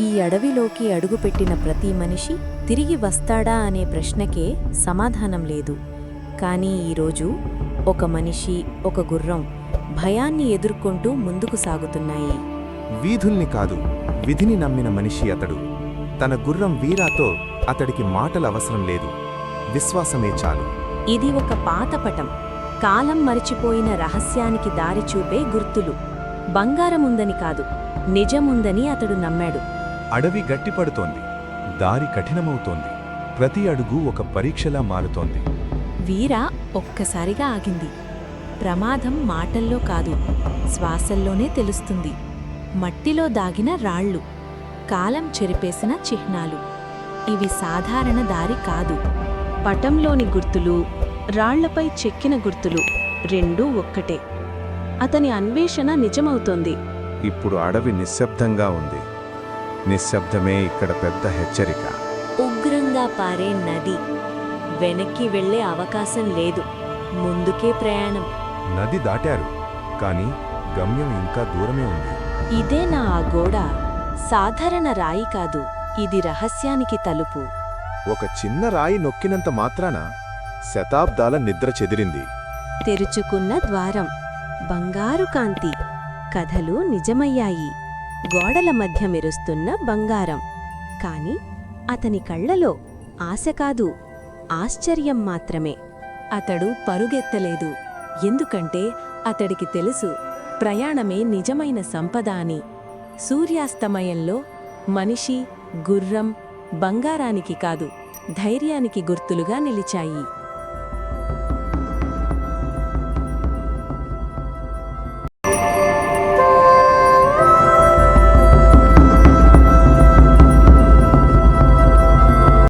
ఈ అడవిలోకి అడుగుపెట్టిన ప్రతి మనిషి తిరిగి వస్తాడా అనే ప్రశ్నకే సమాధానం లేదు. కానీ ఈరోజు ఒక మనిషి, ఒక గుర్రం భయాన్ని ఎదుర్కొంటూ ముందుకు సాగుతున్నాయి. వీధుల్ని కాదు, విధిని నమ్మిన మనిషి అతడు. తన గుర్రం వీరాతో అతడికి మాటలవసరం లేదు, విశ్వాసమే చాలు. ఇది ఒక పాతపటం, కాలం మరిచిపోయిన రహస్యానికి దారి చూపే గుర్తులు. బంగారముందని కాదు, నిజముందని అతడు నమ్మాడు. అడవి గట్టిపడుతోంది, దారి కఠినమవుతోంది, ప్రతి అడుగు ఒక పరీక్షలా మారుతోంది. వీర ఒక్కసారిగా ఆగింది. ప్రమాదం మాటల్లో కాదు, శ్వాసల్లోనే తెలుస్తుంది. మట్టిలో దాగిన రాళ్ళు, కాలం చెరిపేసిన చిహ్నాలు. ఇవి సాధారణ దారి కాదు. పటంలోని గుర్తులు, రాళ్లపై చెక్కిన గుర్తులు రెండూ ఒక్కటే. అతని అన్వేషణ నిజమవుతోంది. ఇప్పుడు అడవి నిశ్శబ్దంగా ఉంది. నిశ్శబ్దమే ఇక్కడ పెద్ద హెచ్చరిక. ఉగ్రంగా పారే నది, వెనక్కి వెళ్లే అవకాశం లేదు, ముందుకే ప్రయాణం. నది దాటారు, కాని గమ్యం ఇంకా దూరమే ఉంది. ఇదేనా ఆ గోడ? సాధారణ రాయి కాదు, ఇది రహస్యానికి తలుపు. ఒక చిన్న రాయి నొక్కినంత మాత్రాన శతాబ్దాల నిద్ర చెదిరింది. తెరుచుకున్న ద్వారం, బంగారు కాంతి, కథలు నిజమయ్యాయి. గోడల మధ్య మెరుస్తున్న బంగారం. కాని అతని కళ్లలో ఆశ కాదు, ఆశ్చర్యం మాత్రమే. అతడు పరుగెత్తలేదు, ఎందుకంటే అతడికి తెలుసు ప్రయాణమే నిజమైన సంపద అని. సూర్యాస్తమయంలో మనిషి, గుర్రం బంగారానికి కాదు, ధైర్యానికి గుర్తులుగా నిలిచాయి.